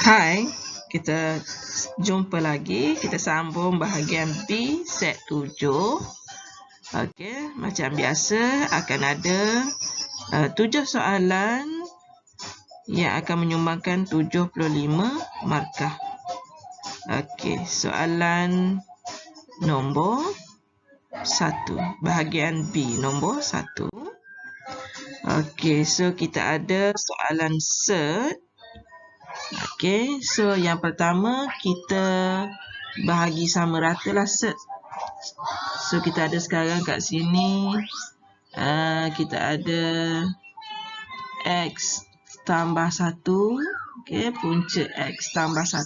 Hai, kita jumpa lagi. Kita sambung bahagian B set 7. Okey, macam biasa akan ada 7 soalan yang akan menyumbangkan 75 markah. Okey, soalan nombor 1, bahagian B nombor 1. Okey, so kita ada soalan set. Okey, so yang pertama kita bahagi sama rata lah set. So kita ada sekarang kat sini kita ada X tambah 1. Okey, punca X tambah 1.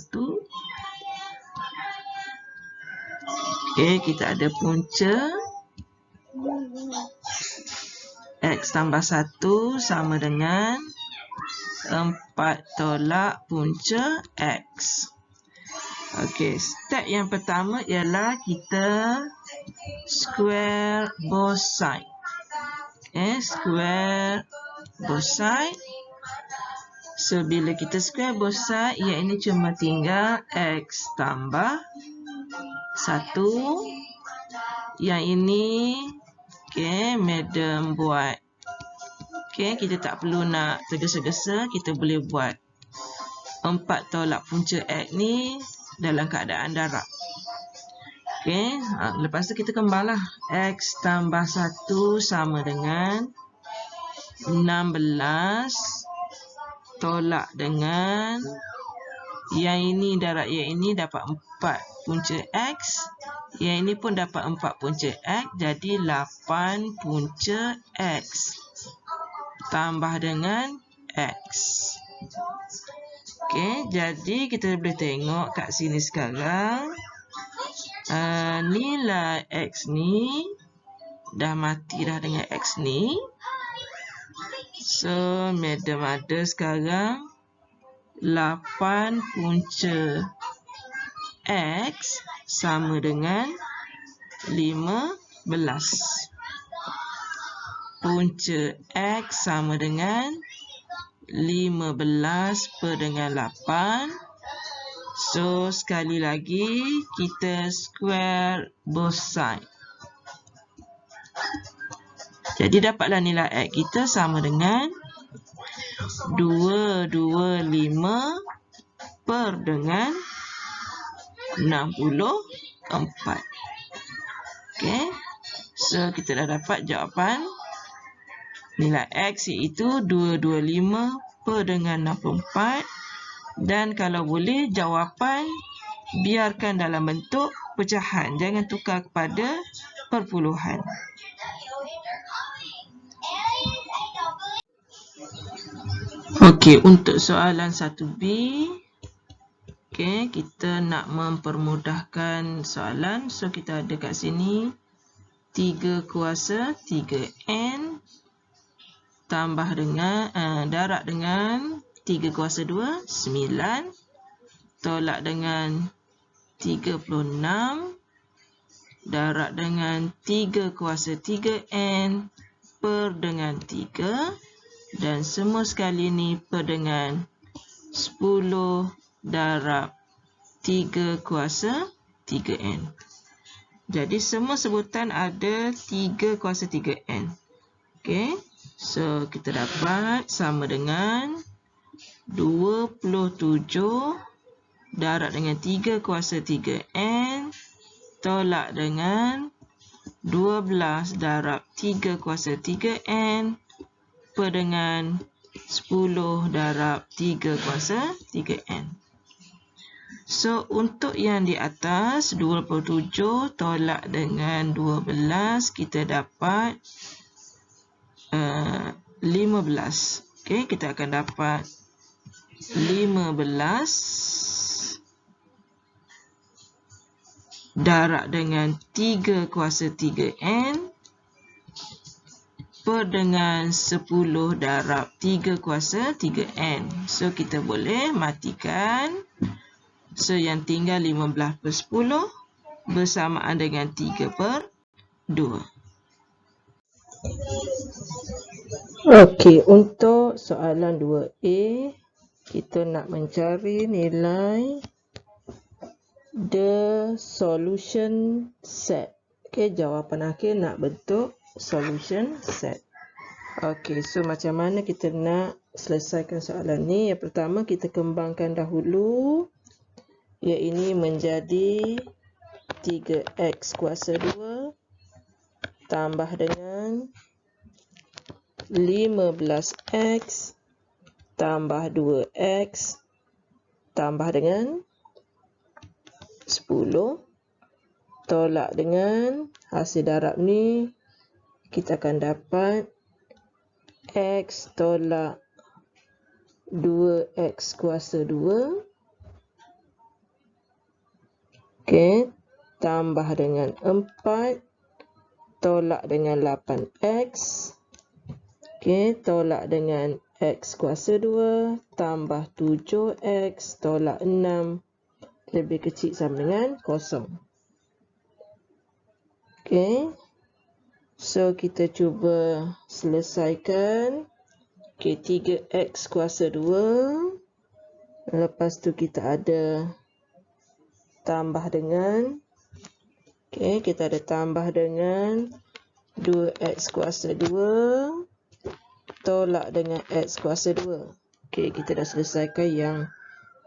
Okey, kita ada punca X tambah 1 sama dengan 4 tolak punca X. Okey, step yang pertama ialah kita square both side. Okay, square both side. So, bila kita square both side, ia ini cuma tinggal X tambah 1. Yang ini, okay, madam buat. Okay, kita tak perlu nak tergesa-gesa, kita boleh buat 4 tolak punca X ni dalam keadaan darab. Okay, lepas tu kita kembarlah. X tambah 1 sama dengan 16 tolak dengan yang ini darab yang ini dapat 4 punca X. Yang ini pun dapat 4 punca X. Jadi 8 punca X tambah dengan X. Okey, jadi kita boleh tengok kat sini sekarang. Nilai X ni dah mati dah dengan X ni. So, madam ada sekarang 8 punca X sama dengan 15. Punca X sama dengan 15 per dengan 8. So, sekali lagi kita square both side. Jadi, dapatlah nilai X kita sama dengan 225 per dengan 64. Okey. So, kita dah dapat jawapan nilai X iaitu 225 per dengan 64. Dan kalau boleh, jawapan biarkan dalam bentuk pecahan. Jangan tukar kepada perpuluhan. Okey, untuk soalan 1B, okey, kita nak mempermudahkan soalan. So, kita ada kat sini 3 kuasa 3N tambah dengan darab dengan 3 kuasa 2, 9. Tolak dengan 36. Darab dengan 3 kuasa 3N per dengan 3. Dan semua sekali ni per dengan 10 darab 3 kuasa 3N. Jadi semua sebutan ada 3 kuasa 3N. Okey. So, kita dapat sama dengan 27 darab dengan 3 kuasa 3N tolak dengan 12 darab 3 kuasa 3N per dengan 10 darab 3 kuasa 3N. So, untuk yang di atas 27 tolak dengan 12 kita dapat 15. Okey, kita akan dapat 15 darab dengan 3 kuasa 3N per dengan 10 darab 3 kuasa 3N. So, kita boleh matikan. So, yang tinggal 15 per 10 bersamaan dengan 3 per 2. Okey, untuk soalan 2A, kita nak mencari nilai the solution set. Okay, jawapan akhir nak bentuk solution set. Okay, so macam mana kita nak selesaikan soalan ni? Yang pertama, kita kembangkan dahulu. Ia ini menjadi 3x kuasa 2 tambah dengan 15x tambah 2x tambah dengan 10 tolak dengan hasil darab ni, kita akan dapat x tolak 2x kuasa 2. Okey, tambah dengan 4 tolak dengan 8x. Okey, tolak dengan x kuasa 2 tambah 7x tolak 6 lebih kecil sama dengan 0. Okey, so kita cuba selesaikan. Okey, 3x kuasa 2. Lepas tu kita ada tambah dengan, okey, kita ada tambah dengan 2x kuasa 2 tolak dengan x kuasa 2. Okey, kita dah selesaikan yang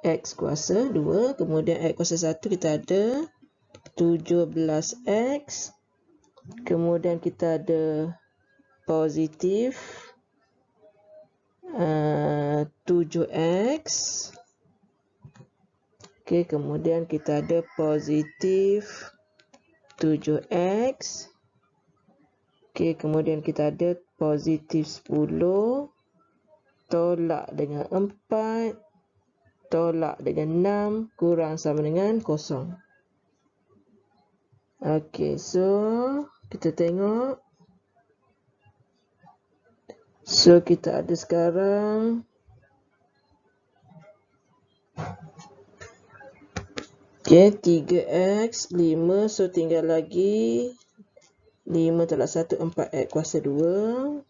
x kuasa 2. Kemudian x kuasa 1 kita ada 17x. Kemudian kita ada positif 7x. Okey, kemudian kita ada positif 7x. Okey, kemudian kita ada positif 10 tolak dengan 4 tolak dengan 6 kurang sama dengan 0. Okey, so kita tengok. So kita ada sekarang okey, 3x 5, so tinggal lagi 5 tolak 1 4x kuasa 2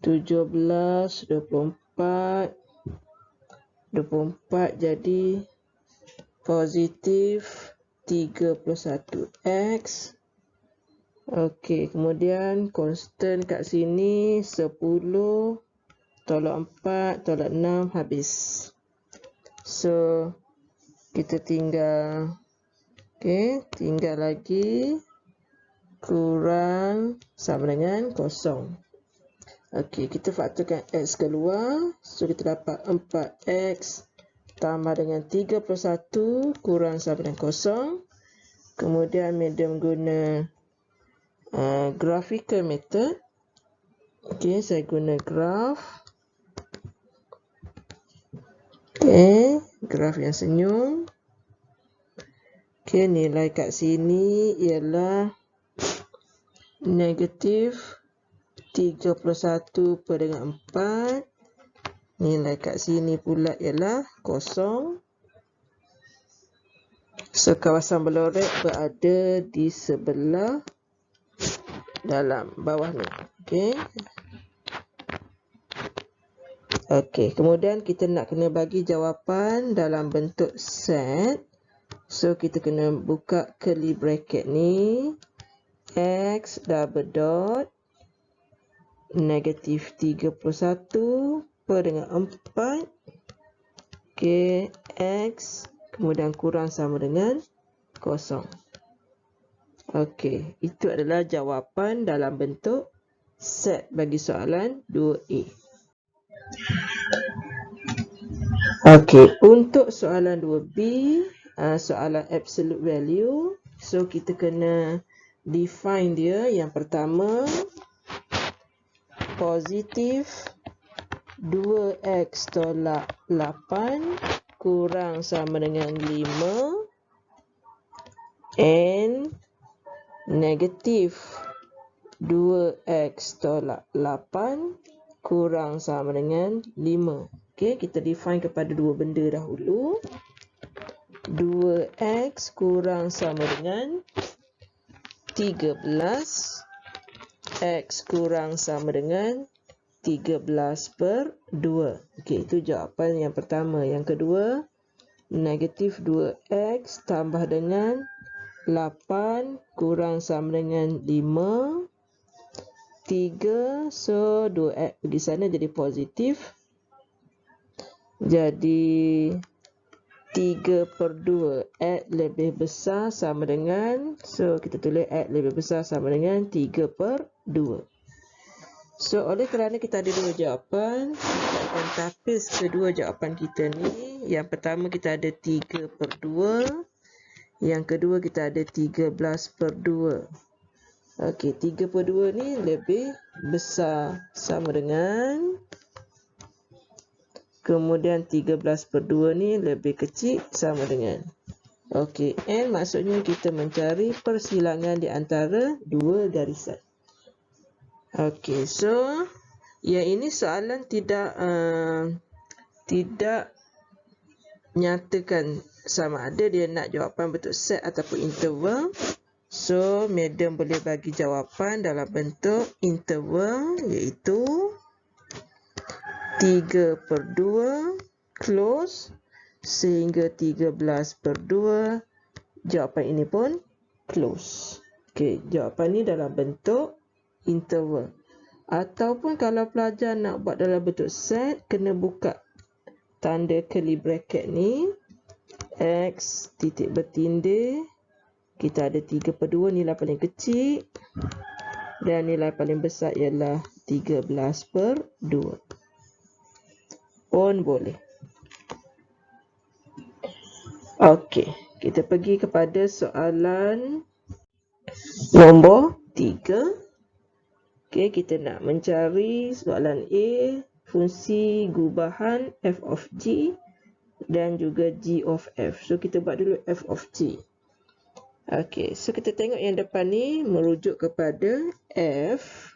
17 24 jadi positif 31x. Okey, kemudian constant kat sini 10 tolak 4 tolak 6 habis. So kita tinggal, okey, tinggal lagi kurang sama dengan 0. Okey, kita faktorkan x keluar. So kita dapat 4x tambah dengan 31 kurang sama dengan 0. Kemudian medium guna graphical method. Okey, saya guna graph. Okey, graph yang senyum. Okey, nilai kat sini ialah negatif 31 per dengan 4. Nilai kat sini pula ialah 0. So, kawasan berlorek berada di sebelah dalam bawah ni. Okey. Okey, kemudian kita nak kena bagi jawapan dalam bentuk set. So, kita kena buka curly bracket ni. X double dot negatif 31 per dengan 4. Okey, X kemudian kurang sama dengan 0. Okey, itu adalah jawapan dalam bentuk set bagi soalan 2A. Okey, untuk soalan 2B, soalan absolute value. So, kita kena define dia. Yang pertama, positif 2x tolak 8 kurang sama dengan 5 and negatif 2x tolak 8 kurang sama dengan 5. Okey, kita define kepada dua benda dahulu. 2x kurang sama dengan 13. X kurang sama dengan 13/2. Okey, itu jawapan yang pertama. Yang kedua, negatif 2x tambah dengan 8 kurang sama dengan 5. 3, so 2x pergi sana jadi positif. Jadi 3/2 x lebih besar sama dengan, so kita tulis x lebih besar sama dengan 3/2. So oleh kerana kita ada dua jawapan, kita akan tapis kedua jawapan kita ni. Yang pertama kita ada 3/2, yang kedua kita ada 13/2. Okey, 3/2 ni lebih besar sama dengan, kemudian 13/2 ni lebih kecil sama dengan. Okey, N maksudnya kita mencari persilangan di antara dua garisan. Okey, so yang ini soalan tidak nyatakan sama ada dia nak jawapan bentuk set ataupun interval. So, madam boleh bagi jawapan dalam bentuk interval, iaitu 3/2 close sehingga 13/2. Jawapan ini pun close. Okey, jawapan ni dalam bentuk interval. Ataupun kalau pelajar nak buat dalam bentuk set, kena buka tanda curly bracket ni. X titik bertindih. Kita ada 3/2, nilai paling kecil. Dan nilai paling besar ialah 13/2. Pun boleh. Okey, kita pergi kepada soalan nombor 3. Okey, kita nak mencari soalan A, fungsi gubahan f of g dan juga g of f. So, kita buat dulu f of g. Okey, so kita tengok yang depan ni merujuk kepada f.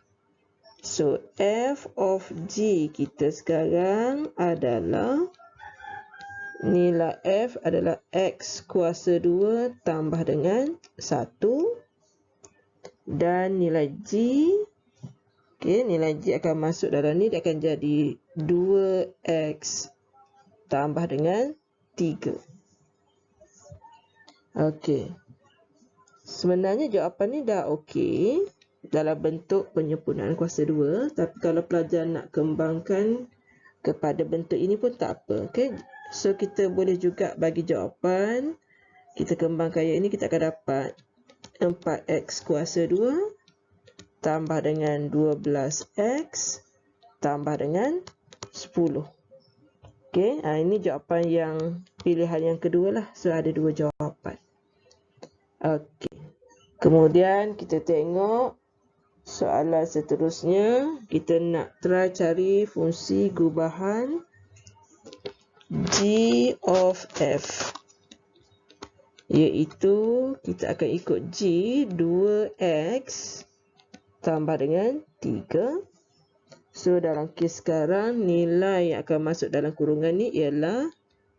So, f of g kita sekarang adalah, nilai f adalah x kuasa 2 tambah dengan 1. Dan nilai g, okey, nilai g akan masuk dalam ni, dia akan jadi 2x tambah dengan 3. Okey. Sebenarnya jawapan ni dah okey dalam bentuk penyempurnaan kuasa 2, tapi kalau pelajar nak kembangkan kepada bentuk ini pun tak apa. Okey. So kita boleh juga bagi jawapan, kita kembangkan yang ini, kita akan dapat 4x kuasa 2 tambah dengan 12x tambah dengan 10. Okey, ini jawapan yang pilihan yang kedua lah. So ada dua jawapan. Okey. Kemudian kita tengok soalan seterusnya. Kita nak try cari fungsi gubahan g of f. Iaitu kita akan ikut g 2x tambah dengan 3. So, dalam kes sekarang, nilai yang akan masuk dalam kurungan ni ialah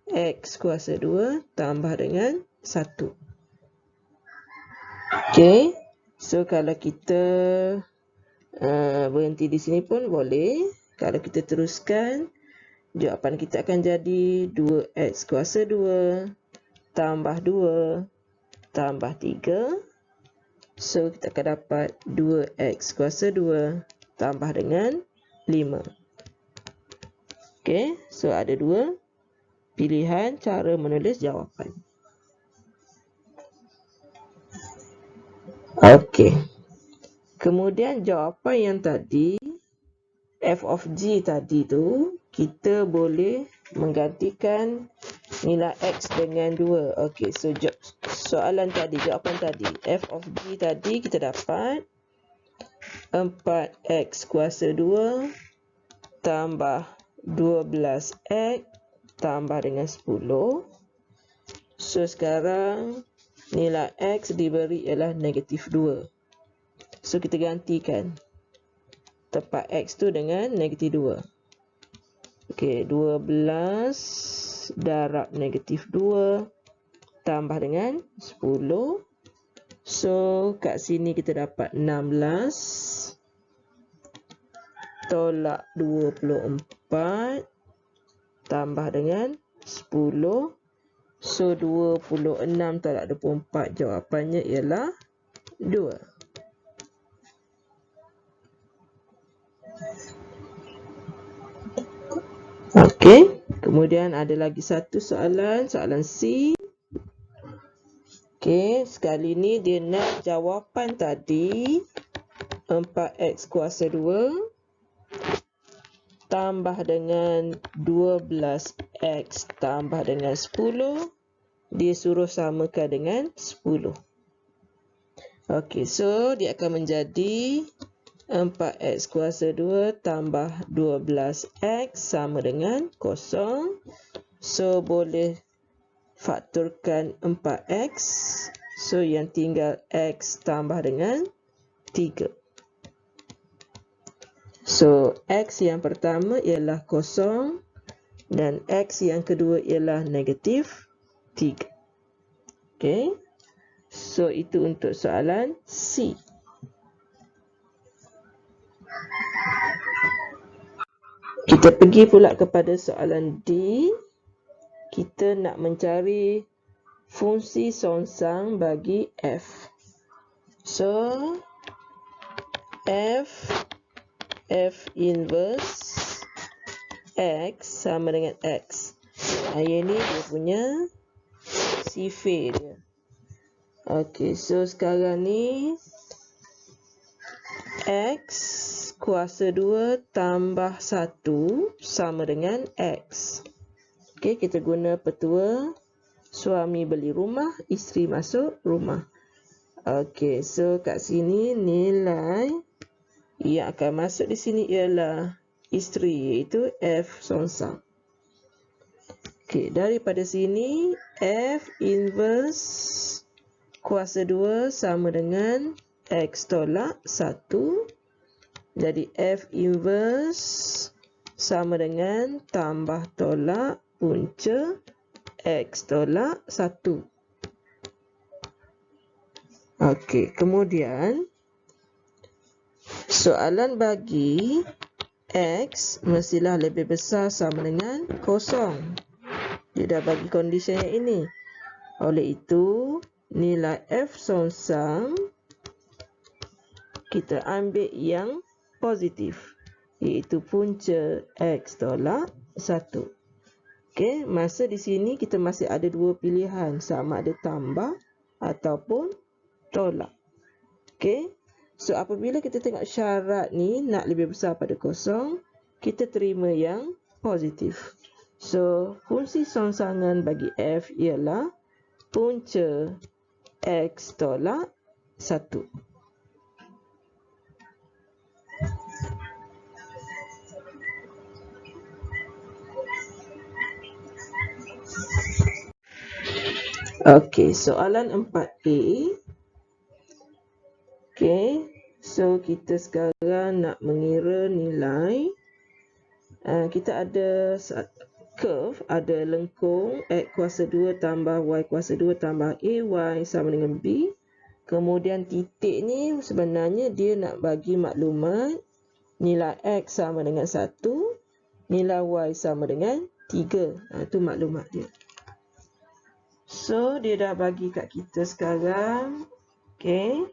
x kuasa 2 tambah dengan 1. Okey. So, kalau kita berhenti di sini pun boleh. Kalau kita teruskan, jawapan kita akan jadi 2x kuasa 2 tambah 2 tambah 3. So, kita akan dapat 2x kuasa 2 tambah dengan 5. Okey, so ada dua pilihan cara menulis jawapan. Okey. Kemudian jawapan yang tadi, f of g tadi tu, kita boleh menggantikan nilai x dengan 2. Okey, so soalan tadi, jawapan tadi, f of g tadi kita dapat 4x kuasa 2 tambah 12x tambah dengan 10. So, sekarang nilai x diberi ialah negatif 2. So, kita gantikan tempat x tu dengan negatif 2. Okey, 12 darab negatif 2 tambah dengan 10. So, kat sini kita dapat 16. tolak 24 tambah dengan 10. So 26 tolak 24, jawapannya ialah 2. Okey, kemudian ada lagi satu soalan, soalan C. Okey, sekali ni dia nak jawapan tadi 4x kuasa 2 tambah dengan 12x tambah dengan 10. Dia suruh samakan dengan 10. Okey, so dia akan menjadi 4x kuasa 2 tambah 12x sama dengan 0. So, boleh fakturkan 4x. So, yang tinggal x tambah dengan 3. So, x yang pertama ialah 0 dan x yang kedua ialah negatif 3. Okey. So, itu untuk soalan C. Kita pergi pula kepada soalan D. Kita nak mencari fungsi songsang bagi f. So, f inverse x sama dengan x. Yang ni dia punya sifar dia. Okey, so sekarang ni x kuasa 2 tambah 1 sama dengan x. Okey, kita guna petua suami beli rumah, isteri masuk rumah. Okey, so kat sini nilai yang akan masuk di sini ialah isteri, iaitu f songsang. Okey, daripada sini f inverse kuasa 2 sama dengan x tolak 1. Jadi f inverse sama dengan tambah tolak punca x tolak 1. Okey, kemudian soalan bagi x mestilah lebih besar sama dengan 0. Dia dah bagi condition yang ini. Oleh itu, nilai f songsang kita ambil yang positif, iaitu punca x tolak 1. Okey, masa di sini kita masih ada dua pilihan, sama ada tambah ataupun tolak. Okey, so apabila kita tengok syarat ni nak lebih besar pada 0, kita terima yang positif. So, fungsi songsangan bagi f ialah punca x tolak 1. Okey, soalan 4A. Okey, so kita sekarang nak mengira nilai. Kita ada curve, ada lengkung x kuasa 2 tambah y kuasa 2 tambah ay sama dengan b. Kemudian titik ni sebenarnya dia nak bagi maklumat nilai x sama dengan 1, nilai y sama dengan 3. Itu maklumat dia. So, dia dah bagi kat kita sekarang. Okey.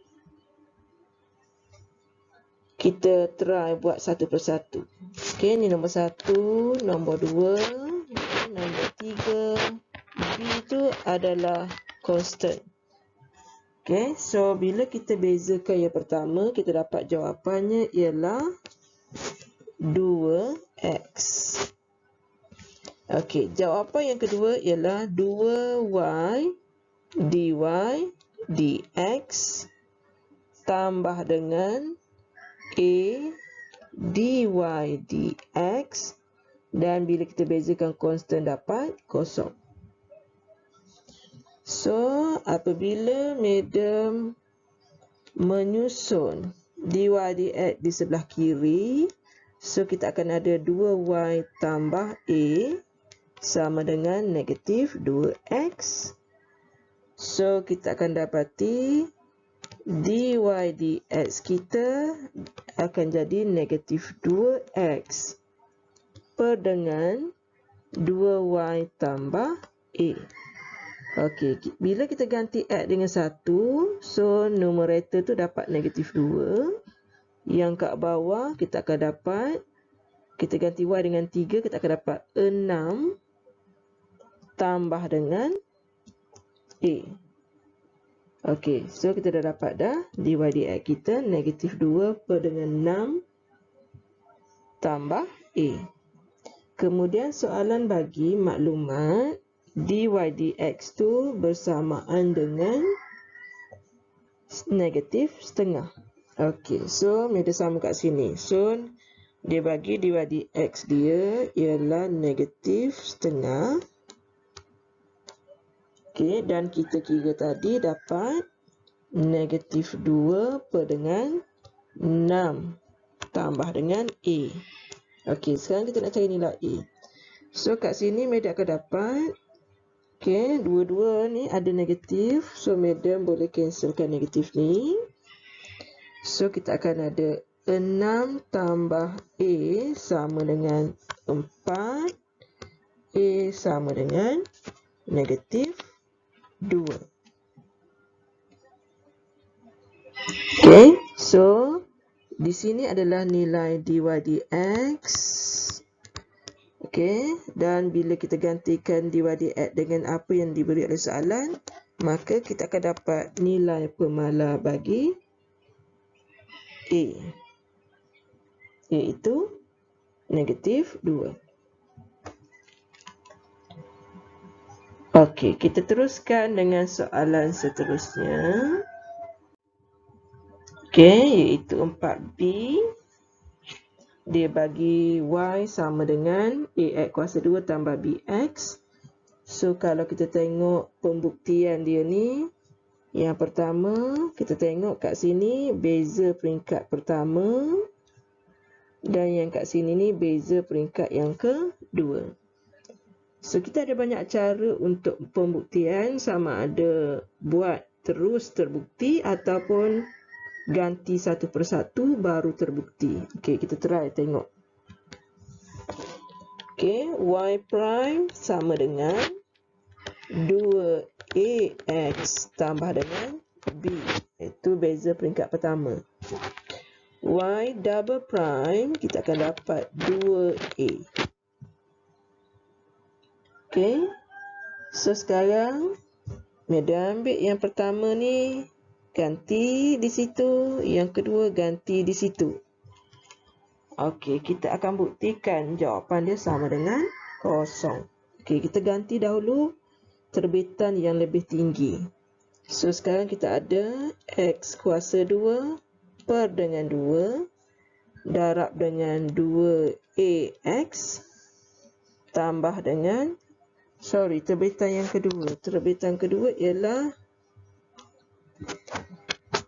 Kita try buat satu persatu. Okey, ni nombor 1, nombor 2, nombor 3. B tu adalah constant. Okey, so bila kita bezakan yang pertama, kita dapat jawapannya ialah 2x. Okey, jawapan yang kedua ialah 2y dy dx tambah dengan a dy dx, dan bila kita bezakan constant dapat 0. So, apabila madam menyusun dy dx di sebelah kiri, so kita akan ada 2y tambah a sama dengan negatif 2x. So, kita akan dapati dy dx kita akan jadi negatif 2x per dengan 2y tambah a. Okey, bila kita ganti x dengan 1, so numerator tu dapat negatif 2. Yang kat bawah kita akan dapat, kita ganti y dengan 3, kita akan dapat 6 tambah dengan a. Okey, so kita dah dapat dah dy dx kita negatif 2 per dengan 6 tambah a. Kemudian soalan bagi maklumat dy dx tu bersamaan dengan negatif setengah. Okey, so dia sama kat sini. So dia bagi dy dx dia ialah negatif setengah. Okey, dan kita kira tadi dapat negatif 2 per dengan 6 tambah dengan a. Okey, sekarang kita nak cari nilai a. So kat sini madam akan dapat, okey, dua-dua ni ada negatif. So madam boleh cancelkan negatif ni. So kita akan ada 6 tambah a sama dengan 4. A sama dengan negatif 2. Okey, so di sini adalah nilai dy dx. Okey, dan bila kita gantikan dy dx dengan apa yang diberi oleh soalan, maka kita akan dapat nilai pemalar bagi a, iaitu negatif 2. Okey, kita teruskan dengan soalan seterusnya. Okey, iaitu 4b. Dia bagi y sama dengan ax kuasa 2 tambah bx. So, kalau kita tengok pembuktian dia ni, yang pertama, kita tengok kat sini beza peringkat pertama. Dan yang kat sini ni beza peringkat yang kedua. So, kita ada banyak cara untuk pembuktian, sama ada buat terus terbukti ataupun ganti satu persatu baru terbukti. Okey, kita try tengok. Okey, y prime sama dengan 2ax tambah dengan b. Itu beza peringkat pertama. Y double prime kita akan dapat 2a. Okey. So sekarang madam ambil yang pertama ni, ganti di situ, yang kedua ganti di situ. Okey, kita akan buktikan jawapan dia sama dengan kosong. Okey, kita ganti dahulu terbitan yang lebih tinggi. So sekarang kita ada x kuasa 2 per dengan 2 darab dengan 2ax tambah dengan, terbitan yang kedua. Terbitan kedua ialah,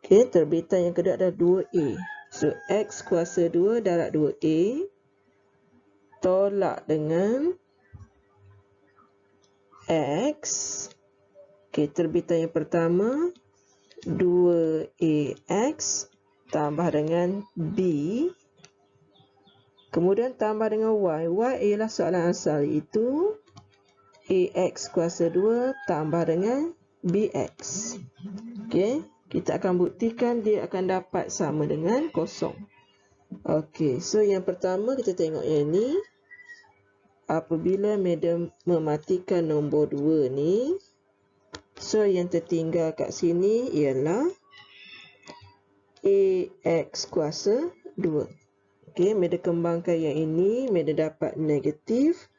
okey, terbitan yang kedua adalah 2a. So, x kuasa 2 darab 2a tolak dengan x. Okey, terbitan yang pertama 2ax tambah dengan b. Kemudian tambah dengan y. Y ialah soalan asal, iaitu ax kuasa 2 tambah dengan bx. Okey. Kita akan buktikan dia akan dapat sama dengan kosong. Okey, so yang pertama kita tengok yang ni. Apabila madam mematikan nombor 2 ni, so yang tertinggal kat sini ialah ax kuasa 2. Okey, madam kembangkan yang ini, madam dapat negatif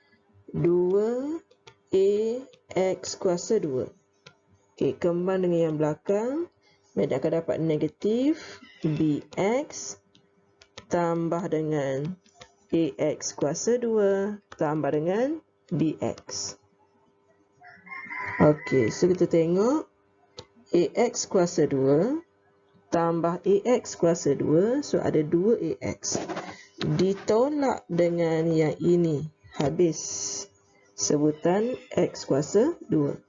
2ax kuasa 2. Okey, kembang dengan yang belakang. Madam akan dapat negatif bx tambah dengan ax kuasa 2 tambah dengan bx. Okey, so kita tengok ax kuasa 2 tambah ax kuasa 2, so ada 2ax. Ditolak dengan yang ini, habis sebutan x kuasa 2.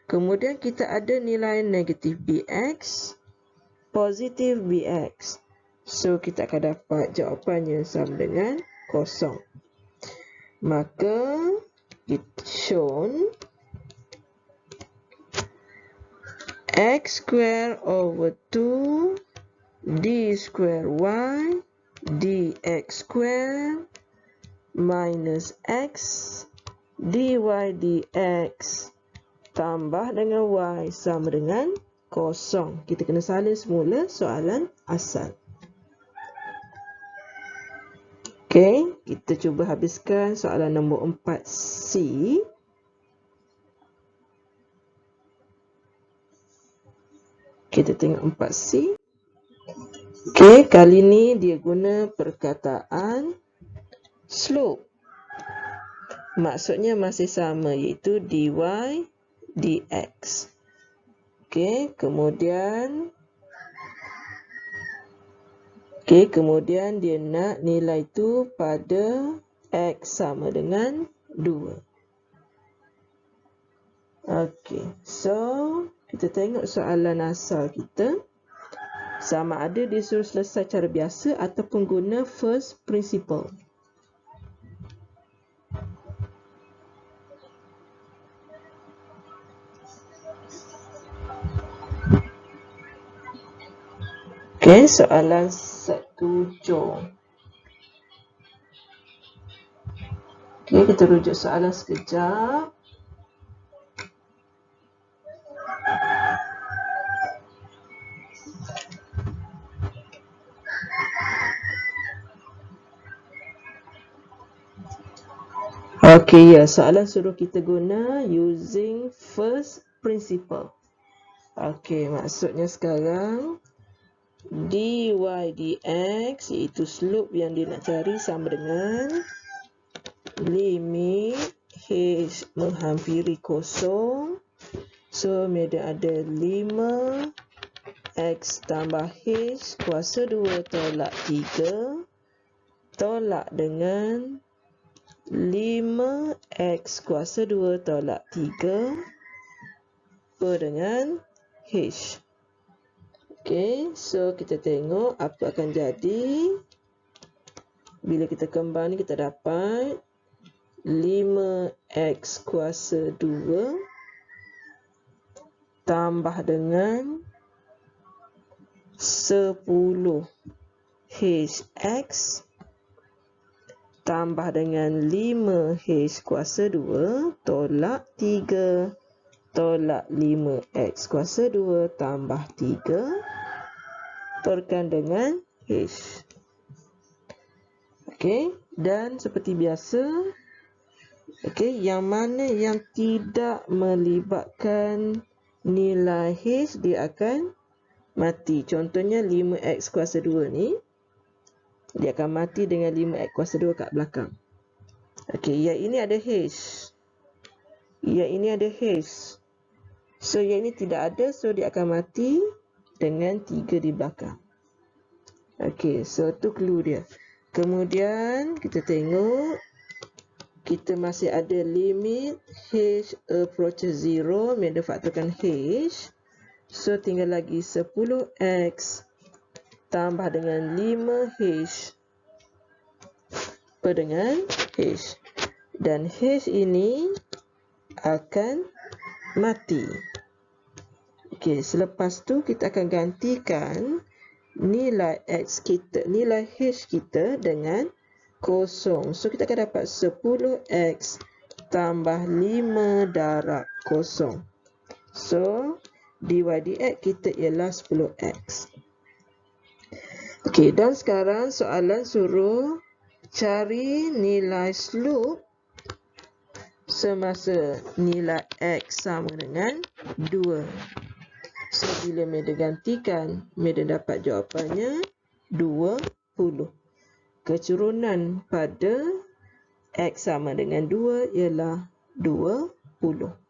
Kemudian kita ada nilai negatif bx. positif bx. So, kita akan dapat jawapannya sama dengan kosong. Maka, it's shown x square over 2 d square y dx square minus x dy dx tambah dengan y sama dengan kosong. Kita kena salin semula soalan asal. Okey, kita cuba habiskan soalan nombor 4C. Kita tengok 4C. Okey, kali ni dia guna perkataan slope. Maksudnya masih sama, iaitu dy dx. Okey, kemudian dia nak nilai tu pada x sama dengan 2. Okey, so kita tengok soalan asal kita. Sama ada dia suruh selesai cara biasa ataupun guna first principle. Okey, soalan set 7. Okey, kita rujuk soalan sekejap. Okey, ya, soalan suruh kita guna using first principle. Okey, maksudnya sekarang dy dx iaitu slope yang dia nak cari sama dengan limit h menghampiri kosong. So, dia ada 5x tambah h kuasa 2 tolak 3 tolak dengan 5x kuasa 2 tolak 3 per dengan h. Okey, so kita tengok apa akan jadi. Bila kita kembang ni kita dapat 5x kuasa 2 tambah dengan 10hx tambah dengan 5h kuasa 2 tolak 3 tolak 5x kuasa 2 tambah 3 perkan dengan h. Okey, dan seperti biasa, okey, yang mana yang tidak melibatkan nilai h dia akan mati. Contohnya 5x kuasa 2 ni dia akan mati dengan 5x kuasa 2 kat belakang. Okey, yang ini ada h. Yang ini ada h. So, yang ini tidak ada, so dia akan mati dengan 3 di belakang. Okey, so tu clue dia. Kemudian kita tengok kita masih ada limit h approaches 0, dia faktorkan h. So tinggal lagi 10x tambah dengan 5h per dengan h. Dan h ini akan mati. Okey, selepas tu kita akan gantikan nilai x kita, nilai h kita dengan kosong. So kita akan dapat 10x tambah 5 darab kosong. So dy dx kita ialah 10x. Okey, dan sekarang soalan suruh cari nilai slope semasa nilai x sama dengan 2. So, bila Meda gantikan, Meda dapat jawapannya 20. Keturunan pada x sama dengan 2 ialah 20.